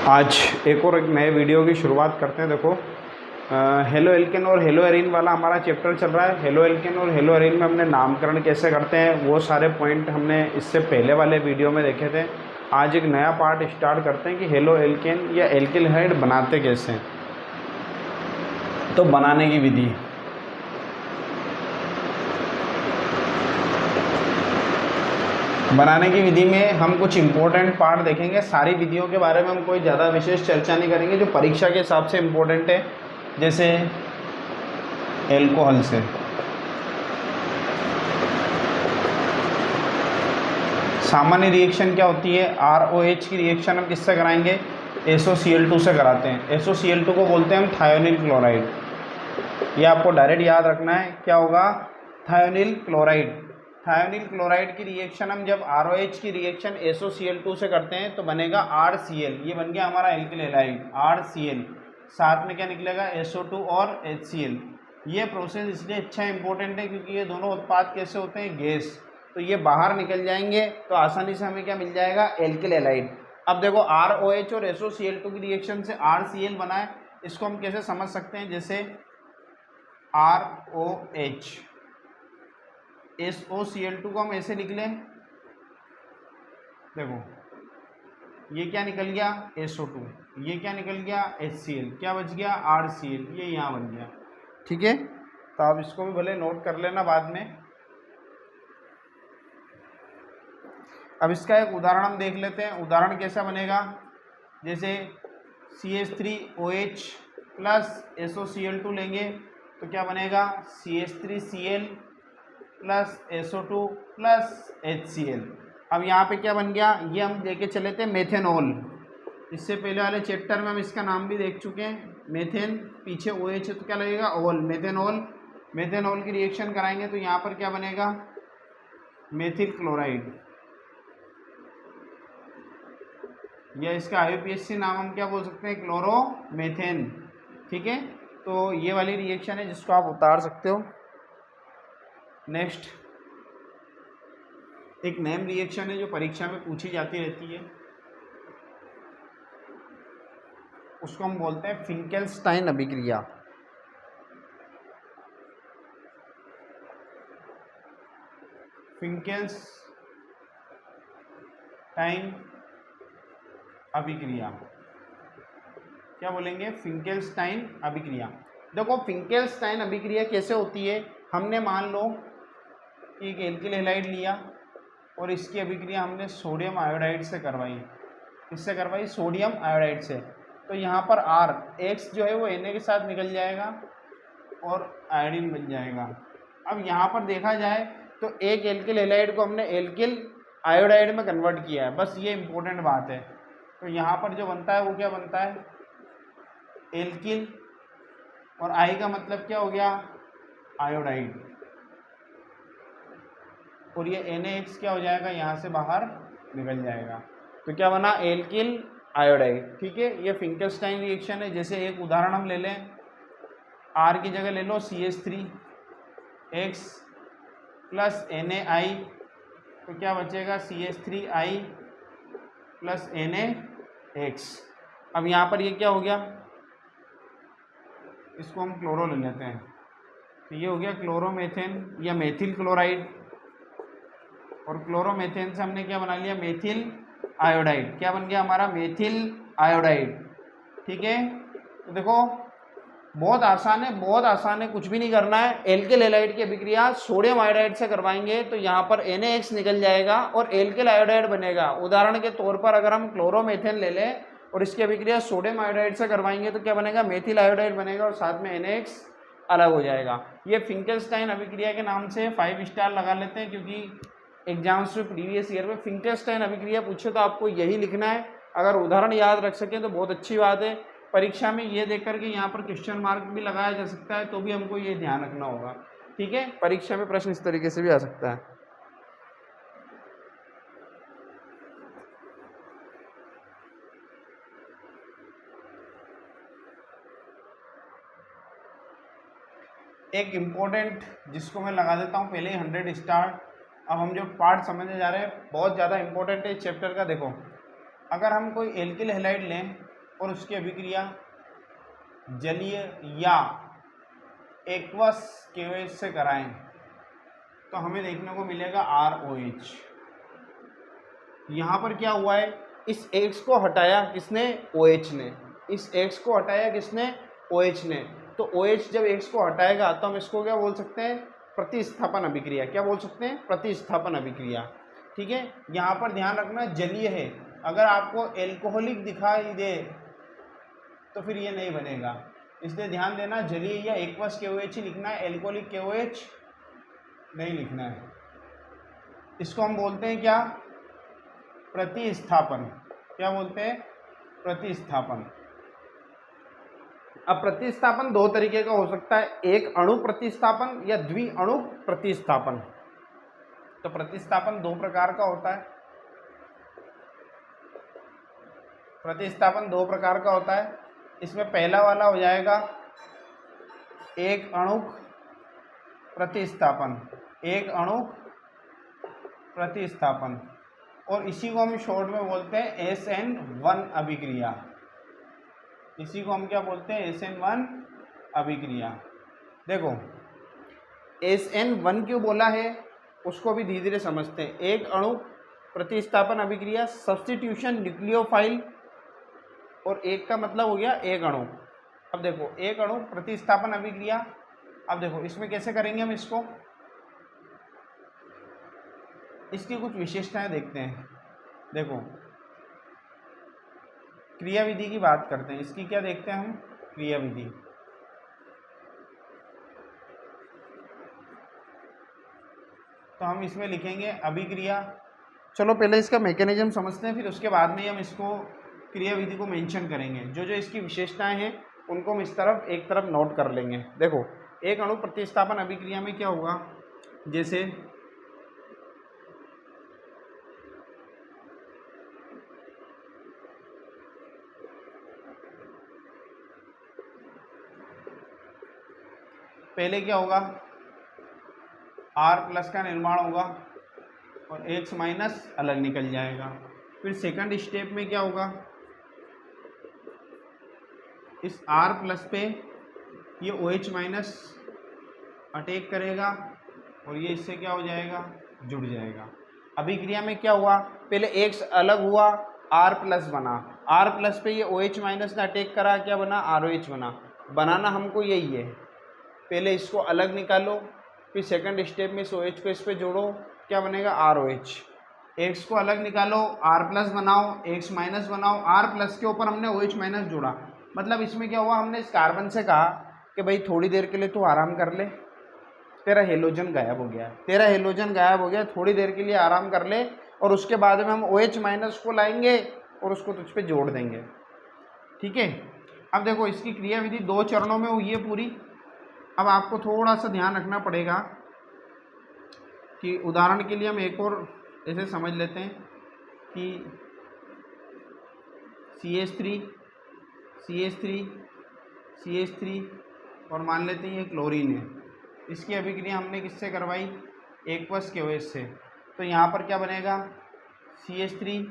आज एक और एक नए वीडियो की शुरुआत करते हैं। देखो, हेलो एल्केन और हेलो एरीन वाला हमारा चैप्टर चल रहा है। हेलो एल्केन और हेलो एरीन में हमने नामकरण कैसे करते हैं वो सारे पॉइंट हमने इससे पहले वाले वीडियो में देखे थे। आज एक नया पार्ट स्टार्ट करते हैं कि हेलो एल्केन या एल्किल हाइड बनाते कैसे हैं। तो बनाने की विधि, में हम कुछ इम्पोर्टेंट पार्ट देखेंगे। सारी विधियों के बारे में हम कोई ज़्यादा विशेष चर्चा नहीं करेंगे, जो परीक्षा के हिसाब से इम्पोर्टेंट है। जैसे एल्कोहल से सामान्य रिएक्शन क्या होती है, ROH की रिएक्शन हम किससे कराएंगे, SOCl2 से कराते हैं। SOCl2 को बोलते हैं हम थायोनिल क्लोराइड। ये आपको डायरेक्ट याद रखना है, क्या होगा, थायोनिल क्लोराइड। थायोनिल क्लोराइड की रिएक्शन हम जब ROH की रिएक्शन SOCl2 से करते हैं तो बनेगा RCl। ये बन गया हमारा एल्किल हैलाइड RCl। साथ में क्या निकलेगा, SO2 और HCl। ये प्रोसेस इसलिए अच्छा इंपॉर्टेंट है क्योंकि ये दोनों उत्पाद कैसे होते हैं, गैस। तो ये बाहर निकल जाएंगे तो आसानी से हमें क्या मिल जाएगा, एल्किल हैलाइड। अब देखो, ROH और SOCl2 की रिएक्शन से RCl बना है। इसको हम कैसे समझ सकते हैं, जैसे ROH, SOCl2 को हम ऐसे लिख लें। देखो, ये क्या निकल गया, SO2, ये क्या निकल गया, HCl, क्या बच गया, RCl, ये यहाँ बन गया। ठीक है, तो आप इसको भी भले नोट कर लेना बाद में। अब इसका एक उदाहरण हम देख लेते हैं। उदाहरण कैसा बनेगा, जैसे CH3OH प्लस SOCl2 लेंगे तो क्या बनेगा, CH3Cl plus SO2 plus HCl। अब यहाँ पे क्या बन गया, ये हम लेके चले थे मेथेनॉल। इससे पहले वाले चैप्टर में हम इसका नाम भी देख चुके हैं, मेथेन, पीछे OH है तो क्या लगेगा, ऑल, मेथेनॉल। मेथेनॉल की रिएक्शन कराएंगे तो यहाँ पर क्या बनेगा, मेथिल क्लोराइड, या इसका IUPAC नाम हम क्या बोल सकते हैं, क्लोरोमेथेन। ठीक है, तो ये वाली रिएक्शन है जिसको आप उतार सकते हो। नेक्स्ट एक नेम रिएक्शन है जो परीक्षा में पूछी जाती रहती है, उसको हम बोलते हैं फिंकेल्स्टाइन अभिक्रिया। फिंकेल्स्टाइन अभिक्रिया, क्या बोलेंगे, फिंकेल्स्टाइन अभिक्रिया। देखो, फिंकेल्स्टाइन अभिक्रिया कैसे होती है, हमने मान लो कि एक एल्किल हैलाइड लिया और इसकी अभिक्रिया हमने सोडियम आयोडाइड से करवाई। किससे करवाई, सोडियम आयोडाइड से। तो यहाँ पर X जो है वो Na के साथ निकल जाएगा और आयोडीन बन जाएगा। अब यहाँ पर देखा जाए तो एक एल्किल हैलाइड को हमने एल्किल आयोडाइड में कन्वर्ट किया है, बस ये इंपॉर्टेंट बात है। तो यहाँ पर जो बनता है वो क्या बनता है, एल्किल, और आई का मतलब क्या हो गया, आयोडाइड, और ये NaX क्या हो जाएगा, यहाँ से बाहर निकल जाएगा। तो क्या बना, एल्किल आयोडाइड। ठीक है, ये फिंकेल्स्टाइन रिएक्शन है। जैसे एक उदाहरण हम ले लें, R की जगह ले लो CH3X प्लस NaI, तो क्या बचेगा, CH3I प्लस NaX। अब यहाँ पर ये क्या हो गया, इसको हम क्लोरो ले लेते हैं, तो ये हो गया क्लोरोमेथेन या मेथिल क्लोराइड, और क्लोरोमेथेन से हमने क्या बना लिया, मेथिल आयोडाइड। क्या बन गया हमारा, मेथिल आयोडाइड। ठीक है, तो देखो बहुत आसान है, बहुत आसान है, कुछ भी नहीं करना है। एल्किल हैलाइड की अभिक्रिया सोडियम आयोडाइड से करवाएंगे तो यहाँ पर NaX निकल जाएगा और एल्किल आयोडाइड बनेगा। उदाहरण के तौर पर अगर हम क्लोरोमेथेन ले लें और इसकी अभिक्रिया सोडियम आयोडाइड से करवाएंगे तो क्या बनेगा, मेथिल आयोडाइड बनेगा और साथ में NaX अलग हो जाएगा। ये फिंकेल्स्टाइन अभिक्रिया के नाम से 5 स्टार लगा लेते हैं, क्योंकि एग्जाम्स में प्रीवियस ईयर में फिंकेल्स्टाइन अभिक्रिया पूछे तो आपको यही लिखना है। अगर उदाहरण याद रख सकें तो बहुत अच्छी बात है। परीक्षा में ये देख करके यहाँ पर क्वेश्चन मार्क भी लगाया जा सकता है, तो भी हमको ये ध्यान रखना होगा। ठीक है, परीक्षा में प्रश्न इस तरीके से भी आ सकता है। एक इम्पोर्टेंट जिसको मैं लगा देता हूँ पहले ही 100 स्टार। अब हम जो पार्ट समझने जा रहे हैं बहुत ज़्यादा इंपॉर्टेंट है इस चैप्टर का। देखो, अगर हम कोई एल्किल हैलाइड लें और उसकी अभिक्रिया जलीय या एक्वस केओएच से कराएं तो हमें देखने को मिलेगा ROH। यहाँ पर क्या हुआ है, इस X को हटाया किसने, OH ने। इस X को हटाया किसने, OH ने। तो OH जब X को हटाएगा तो हम इसको क्या बोल सकते हैं, प्रतिस्थापन अभिक्रिया। क्या बोल सकते हैं, प्रतिस्थापन अभिक्रिया। ठीक है, यहाँ पर ध्यान रखना जलीय है। अगर आपको एल्कोहलिक दिखाई दे तो फिर ये नहीं बनेगा, इसलिए ध्यान देना जलीय या एक्वस KOH ही लिखना है, एल्कोहलिक KOH नहीं लिखना है। इसको हम बोलते हैं क्या, प्रतिस्थापन। क्या बोलते हैं, प्रतिस्थापन। अब प्रतिस्थापन दो तरीके का हो सकता है, एक अणु प्रतिस्थापन या द्वि अणु प्रतिस्थापन। तो प्रतिस्थापन दो प्रकार का होता है, प्रतिस्थापन दो प्रकार का होता है। इसमें पहला वाला हो जाएगा एक अणुक प्रतिस्थापन, एक अणुक प्रतिस्थापन, और इसी को हम शॉर्ट में बोलते हैं SN1 अभिक्रिया। इसी को हम क्या बोलते हैं, SN1 अभिक्रिया। देखो SN1 क्यों बोला है उसको भी धीरे धीरे समझते हैं। एक अणु प्रतिस्थापन अभिक्रिया, सब्स्टिट्यूशन न्यूक्लियोफाइल, और एक का मतलब हो गया एक अणु। अब देखो एक अणु प्रतिस्थापन अभिक्रिया, अब देखो इसमें कैसे करेंगे हम इसको, इसकी कुछ विशेषताएं देखते हैं। देखो क्रियाविधि की बात करते हैं, इसकी क्या देखते हैं हम, क्रियाविधि। तो हम इसमें लिखेंगे अभिक्रिया। चलो पहले इसका मैकेनिज्म समझते हैं, फिर उसके बाद में हम इसको क्रियाविधि को मेंशन करेंगे। जो जो इसकी विशेषताएं हैं उनको हम इस तरफ एक तरफ नोट कर लेंगे। देखो एक अणु प्रतिस्थापन अभिक्रिया में क्या होगा, जैसे पहले क्या होगा, R+ का निर्माण होगा और X- अलग निकल जाएगा। फिर सेकंड स्टेप में क्या होगा, इस R+ पे ये OH- अटैक करेगा और ये इससे क्या हो जाएगा, जुड़ जाएगा। अभिक्रिया में क्या हुआ, पहले X अलग हुआ, R+ बना, R+ पे ये OH- ने अटैक करा, क्या बना, ROH बना। बनाना हमको यही है, पहले इसको अलग निकालो, फिर सेकंड स्टेप में इस OH को इस पे जोड़ो, क्या बनेगा, ROH। X को अलग निकालो, R+ बनाओ, X- बनाओ, R+ के ऊपर हमने OH- जोड़ा। मतलब इसमें क्या हुआ, हमने इस कार्बन से कहा कि भाई थोड़ी देर के लिए तू आराम कर ले, तेरा हेलोजन गायब हो गया, तेरा हेलोजन गायब हो गया, थोड़ी देर के लिए आराम कर ले, और उसके बाद में हम OH- को लाएंगे और उसको तुझ पे जोड़ देंगे। ठीक है, अब देखो इसकी क्रियाविधि दो चरणों में हुई है पूरी। अब आपको थोड़ा सा ध्यान रखना पड़ेगा कि उदाहरण के लिए हम एक और ऐसे समझ लेते हैं कि CH3 और मान लेते हैं ये क्लोरीन है। इसकी अभिक्रिया हमने किससे करवाई, एक्वस KOH से। तो यहाँ पर क्या बनेगा, CH3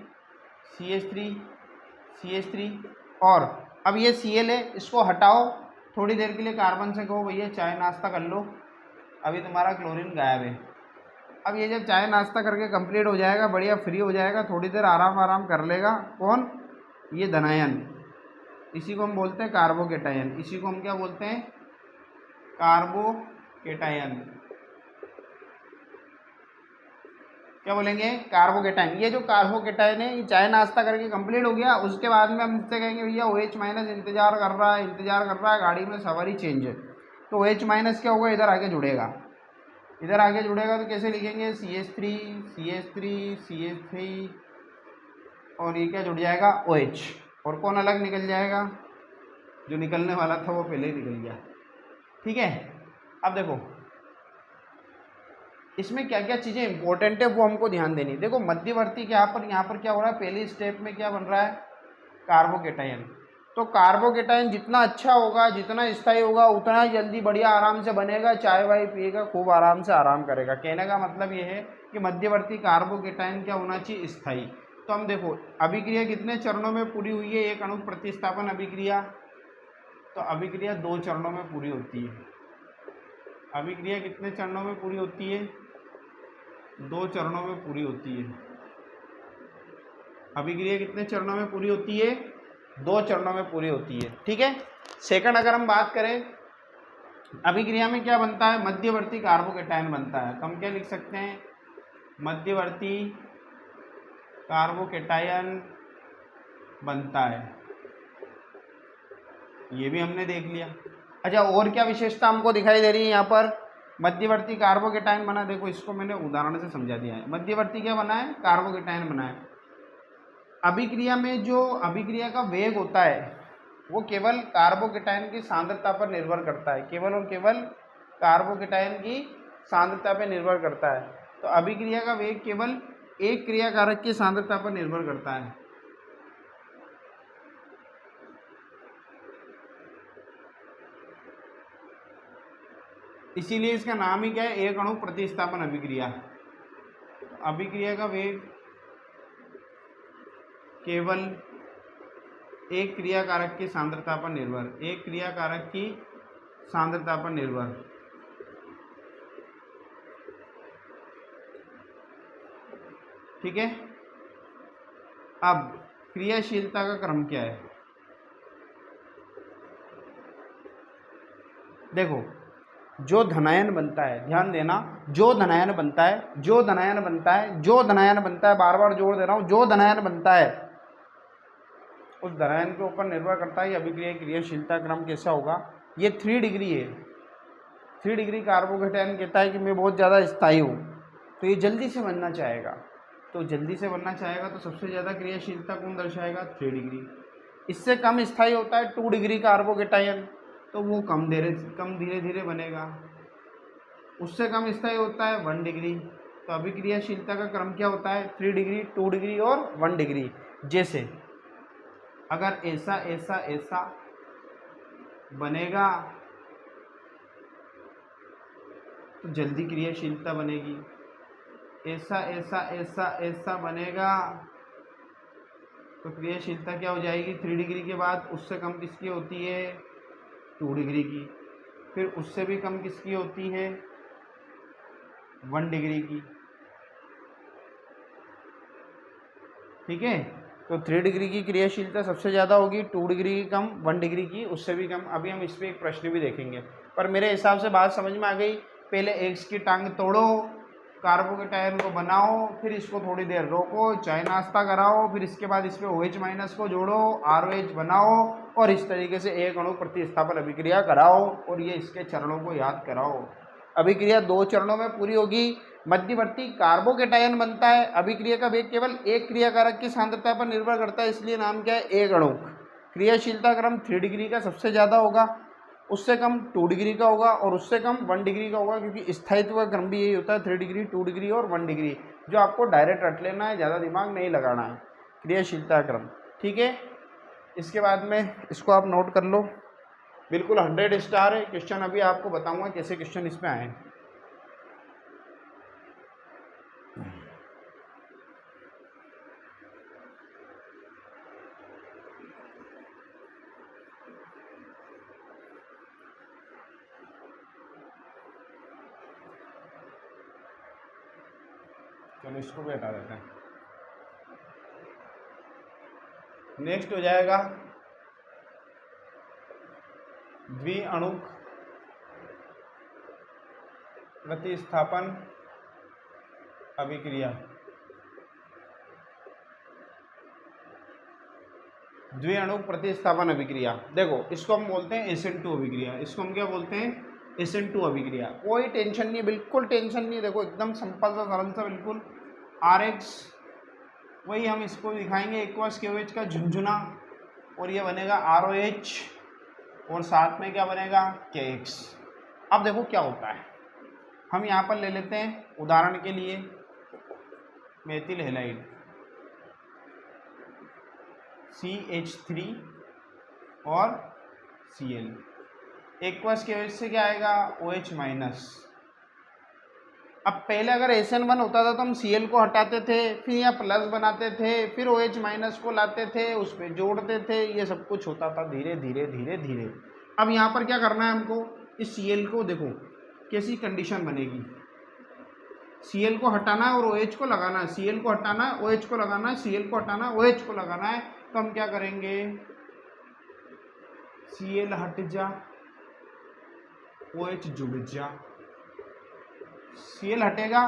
और अब ये Cl है, इसको हटाओ, थोड़ी देर के लिए कार्बन से कहो भैया चाय नाश्ता कर लो, अभी तुम्हारा क्लोरीन गायब है। अब ये जब चाय नाश्ता करके कंप्लीट हो जाएगा, बढ़िया फ्री हो जाएगा, थोड़ी देर आराम कर लेगा, कौन, ये धनायन, इसी को हम बोलते हैं कार्बोकेटायन। इसी को हम क्या बोलते हैं, कार्बोकेटायन। क्या बोलेंगे, कार्बोकेटायन। ये जो कार्बोकेटायन है ये चाय नाश्ता करके कंप्लीट हो गया, उसके बाद में हम इससे कहेंगे भैया OH- इंतजार कर रहा है, गाड़ी में सवारी चेंज है। तो OH- क्या होगा, इधर आके जुड़ेगा, इधर आगे जुड़ेगा। तो कैसे लिखेंगे, CH3 और ये क्या जुड़ जाएगा, OH, और कौन अलग निकल जाएगा, जो निकलने वाला था वो पहले ही निकल गया। ठीक है, अब देखो इसमें क्या क्या चीज़ें इंपॉर्टेंट है वो हमको ध्यान देनी। देखो मध्यवर्ती के यहाँ पर क्या हो रहा है, पहली स्टेप में क्या बन रहा है, कार्बोकेटायन। तो कार्बोकेटायन जितना अच्छा होगा, जितना स्थायी होगा, उतना जल्दी बढ़िया आराम से बनेगा, चाय वाय पिएगा, खूब आराम से आराम करेगा। कहने का मतलब ये है कि मध्यवर्ती कार्बोकेटायन क्या होना चाहिए, स्थायी। तो हम देखो अभिक्रिया कितने चरणों में पूरी हुई है, एक अणु प्रतिस्थापन अभिक्रिया। तो अभिक्रिया 2 चरणों में पूरी होती है। अभिक्रिया कितने चरणों में पूरी होती है, 2 चरणों में पूरी होती है। अभिक्रिया कितने चरणों में पूरी होती है, 2 चरणों में पूरी होती है। ठीक है। सेकंड अगर हम बात करें, अभिक्रिया में क्या बनता है, मध्यवर्ती कार्बोकेटायन बनता है। तो हम क्या लिख सकते हैं, मध्यवर्ती कार्बोकेटायन बनता है। ये भी हमने देख लिया। अच्छा, और क्या विशेषता हमको दिखाई दे रही है यहाँ पर, मध्यवर्ती कार्बोकेटायन बना। देखो इसको मैंने उदाहरण से समझा दिया है। मध्यवर्ती क्या बना है, कार्बोकेटायन बना है। अभिक्रिया में जो अभिक्रिया का वेग होता है वो केवल कार्बोकेटायन की सांद्रता पर निर्भर करता है, केवल और केवल कार्बोकेटायन की सांद्रता पर निर्भर करता है। तो अभिक्रिया का वेग केवल एक क्रियाकारक की सांद्रता पर निर्भर करता है। इसीलिए इसका नाम ही क्या है, एक अणु प्रतिस्थापन अभिक्रिया। अभिक्रिया का वेग केवल एक क्रियाकारक की सांद्रता पर निर्भर, एक क्रियाकारक की सांद्रता पर निर्भर। ठीक है। अब क्रियाशीलता का क्रम क्या है, देखो जो धनायन बनता है, ध्यान देना, जो धनायन बनता है, जो धनायन बनता है, जो धनायन बनता है, बार बार जोड़ दे रहा हूं, जो धनायन बनता है उस धनायन के ऊपर निर्भर करता है अभिक्रिया क्रियाशीलता क्रम कैसा होगा। ये 3 डिग्री है। 3 डिग्री कार्बोकेटायन कहता है कि मैं बहुत ज़्यादा स्थायी हूँ, तो ये जल्दी से बनना चाहेगा। तो जल्दी से बनना चाहेगा तो सबसे ज़्यादा क्रियाशीलता कौन दर्शाएगा, 3 डिग्री। इससे कम स्थायी होता है 2 डिग्री कार्बोकेटायन, तो वो कम धीरे धीरे बनेगा। उससे कम स्थायी होता है 1 डिग्री। तो अभिक्रियाशीलता का क्रम क्या होता है, 3 डिग्री, 2 डिग्री और 1 डिग्री। जैसे अगर ऐसा ऐसा ऐसा बनेगा तो जल्दी क्रियाशीलता बनेगी, ऐसा ऐसा ऐसा ऐसा बनेगा तो क्रियाशीलता क्या हो जाएगी, 3 डिग्री के बाद उससे कम किसकी होती है, 2 डिग्री की। फिर उससे भी कम किसकी होती है, 1 डिग्री की। ठीक है। तो 3 डिग्री की क्रियाशीलता सबसे ज़्यादा होगी, 2 डिग्री की कम, 1 डिग्री की उससे भी कम। अभी हम इस पर एक प्रश्न भी देखेंगे, पर मेरे हिसाब से बात समझ में आ गई। पहले एक्स की टांग तोड़ो, कार्बोकेटायन को बनाओ, फिर इसको थोड़ी देर रोको, चाय नाश्ता कराओ, फिर इसके बाद इस पर OH माइनस को जोड़ो, ROH बनाओ और इस तरीके से एक अणु प्रतिस्थापन अभिक्रिया कराओ और ये इसके चरणों को याद कराओ। अभिक्रिया 2 चरणों में पूरी होगी। मध्यवर्ती कार्बोकेटायन बनता है। अभिक्रिया का वेग केवल एक क्रियाकारक की सांद्रता पर निर्भर करता है, इसलिए नाम क्या है, एक अणु। क्रियाशीलता क्रम 3 डिग्री का सबसे ज़्यादा होगा, उससे कम 2 डिग्री का होगा और उससे कम 1 डिग्री का होगा, क्योंकि स्थायित्व का क्रम भी यही होता है, 3 डिग्री, 2 डिग्री और 1 डिग्री, जो आपको डायरेक्ट रट लेना है, ज़्यादा दिमाग नहीं लगाना है, क्रियाशीलता क्रम। ठीक है। इसके बाद में इसको आप नोट कर लो, बिल्कुल 100 स्टार है क्वेश्चन। अभी आपको बताऊंगा कैसे क्वेश्चन इसमें आए। चलो इसको भी हटा देते हैं। नेक्स्ट हो जाएगा द्विअणुक प्रतिस्थापन अभिक्रिया। द्विअणुक प्रतिस्थापन अभिक्रिया, देखो इसको हम बोलते हैं SN2 अभिक्रिया। इसको हम क्या बोलते हैं, SN2 अभिक्रिया। कोई टेंशन नहीं है, बिल्कुल टेंशन नहीं है। देखो एकदम सिंपल सा, सरल सा, बिल्कुल RH, वही हम इसको दिखाएंगे एक्वस KOH का झुंझुना, और ये बनेगा ROH और साथ में क्या बनेगा, KX। अब देखो क्या होता है, हम यहाँ पर ले लेते हैं उदाहरण के लिए मेथिल हैलाइड CH3 और Cl। एक्वस KOH से क्या आएगा, OH माइनस, अब पहले अगर SN1 होता था तो हम Cl को हटाते थे, फिर यहाँ प्लस बनाते थे, फिर OH माइनस को लाते थे, उस पर जोड़ते थे, ये सब कुछ होता था धीरे धीरे धीरे धीरे। अब यहाँ पर क्या करना है हमको, इस Cl को देखो कैसी कंडीशन बनेगी, Cl को हटाना है और OH को लगाना है, Cl को हटाना है, OH को लगाना है, Cl को हटाना है, OH को लगाना है। तो हम क्या करेंगे, Cl हट जा, OH जुड़ जा, Cl हटेगा,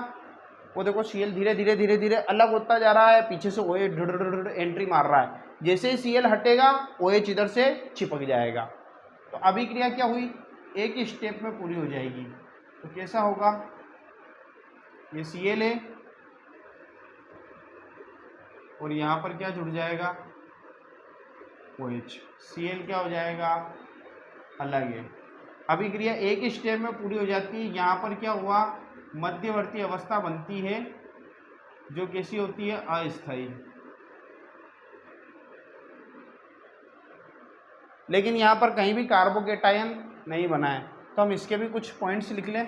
वो देखो Cl धीरे धीरे धीरे धीरे अलग होता जा रहा है, पीछे से OH एंट्री मार रहा है, जैसे ही Cl हटेगा OH इधर से चिपक जाएगा। तो अभिक्रिया क्या हुई, एक ही स्टेप में पूरी हो जाएगी। तो कैसा होगा, ये Cl है और यहाँ पर क्या जुड़ जाएगा, OH, Cl क्या हो जाएगा, अलग है। अभिक्रिया एक ही स्टेप में पूरी हो जाती है। यहाँ पर क्या हुआ, मध्यवर्ती अवस्था बनती है जो कैसी होती है, अस्थायी। लेकिन यहाँ पर कहीं भी कार्बोकेटायन नहीं बना है, तो हम इसके भी कुछ पॉइंट्स लिख लें।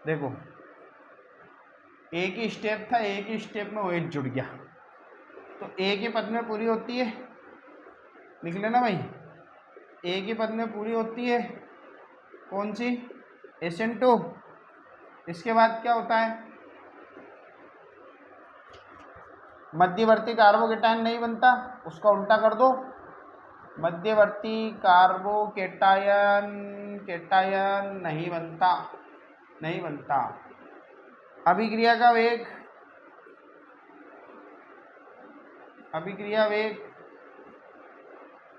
देखो एक ही स्टेप था, एक ही स्टेप में OH जुड़ गया, तो एक ही पद में पूरी होती है, लिख लेना भाई, एक ही पद में पूरी होती है, कौन सी, SN2। इसके बाद क्या होता है, मध्यवर्ती कार्बोकेटायन नहीं बनता, उसका उल्टा कर दो, मध्यवर्ती कार्बोकेटायन केटायन नहीं बनता, नहीं बनता। अभिक्रिया का वेग, अभिक्रिया वेग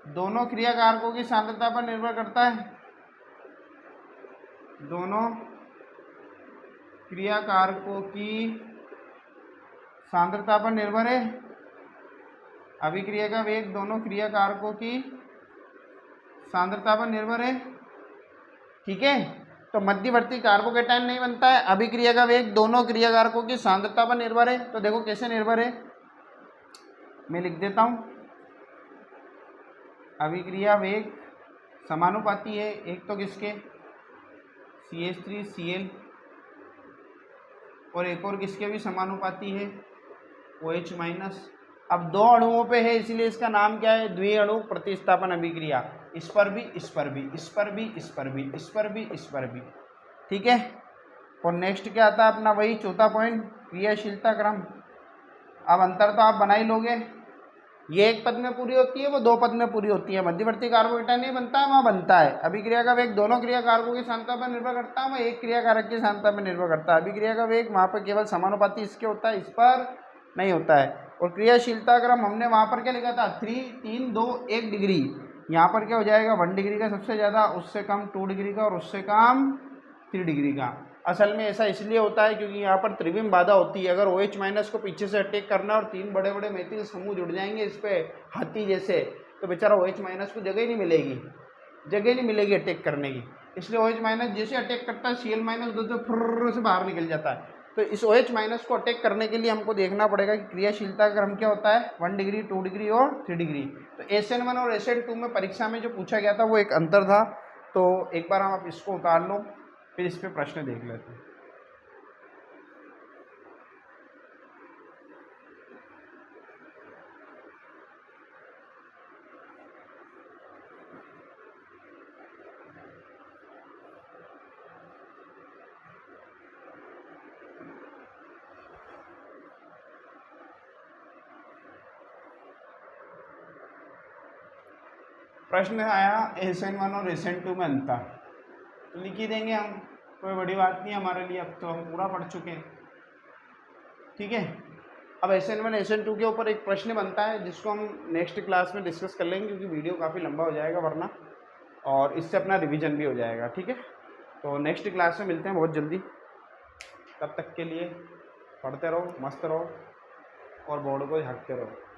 दोनों क्रियाकारकों की सांद्रता पर निर्भर करता है, दोनों क्रियाकारकों की सांद्रता पर निर्भर है। अभिक्रिया का वेग दोनों क्रियाकारकों की सांद्रता पर निर्भर है, ठीक है। तो मध्यवर्ती कार्बोकेटायन नहीं बनता है, अभिक्रिया का वेग दोनों क्रियाकारकों की सांद्रता पर निर्भर है। तो देखो कैसे निर्भर है, मैं लिख देता हूं, अभिक्रिया वेग समानुपाती है, एक तो किसके, CH3Cl, और एक और किसके भी समानुपाती है, OH माइनस। अब दो अणुओं पे है इसलिए इसका नाम क्या है, द्विअणु प्रतिस्थापन अभिक्रिया। इस पर भी, इस पर भी, इस पर भी, इस पर भी, इस पर भी, इस पर भी, ठीक है। और नेक्स्ट क्या आता है अपना, वही चौथा पॉइंट, क्रियाशीलता क्रम। अब अंतर तो आप बना ही लोगे, ये एक पद में पूरी होती है, वो दो पद में पूरी होती है। मध्यवर्ती कार्बोकेटायन नहीं बनता है, वहाँ बनता है। अभिक्रिया का वेग दोनों क्रियाकारकों की सांद्रता पर निर्भर करता है, वह एक क्रियाकारक की सांद्रता पर निर्भर करता है। अभिक्रिया का वेग वहाँ पर केवल समानुपाती इसके होता है, इस पर नहीं होता है। और क्रियाशीलता क्रम हमने वहाँ पर क्या लिखा था, 3 2 1 डिग्री। यहाँ पर क्या हो जाएगा, 1 डिग्री का सबसे ज़्यादा, उससे कम 2 डिग्री का, और उससे कम 3 डिग्री का। असल में ऐसा इसलिए होता है क्योंकि यहाँ पर त्रिविम बाधा होती है। अगर OH माइनस को पीछे से अटैक करना और 3 बड़े बड़े मेथिल समूह जुड़ जाएंगे इस पे हाथी जैसे, तो बेचारा OH माइनस को जगह ही नहीं मिलेगी, जगह नहीं मिलेगी अटैक करने की। इसलिए OH माइनस जैसे अटैक करता है, Cl माइनस दो फुर्र से बाहर निकल जाता है। तो इस OH माइनस को अटैक करने के लिए हमको देखना पड़ेगा कि क्रियाशीलता का क्रम क्या होता है, 1 डिग्री, 2 डिग्री और 3 डिग्री। तो SN1 और SN2 में परीक्षा में जो पूछा गया था वो एक अंतर था। तो एक बार हम आप इसको उतार लो, फिर इस पर प्रश्न देख लेते हैं। प्रश्न आया SN1 और SN2 में अंतर, तो लिख ही देंगे हम, कोई बड़ी बात नहीं हमारे लिए, अब तो हम पूरा पढ़ चुके हैं, ठीक है। अब SN1 SN2 के ऊपर एक प्रश्न बनता है जिसको हम नेक्स्ट क्लास में डिस्कस कर लेंगे, क्योंकि वीडियो काफ़ी लंबा हो जाएगा वरना, और इससे अपना रिवीजन भी हो जाएगा, ठीक है। तो नेक्स्ट क्लास में मिलते हैं बहुत जल्दी, तब तक के लिए पढ़ते रहो, मस्त रहो और बोर्ड को झाँकते रहो।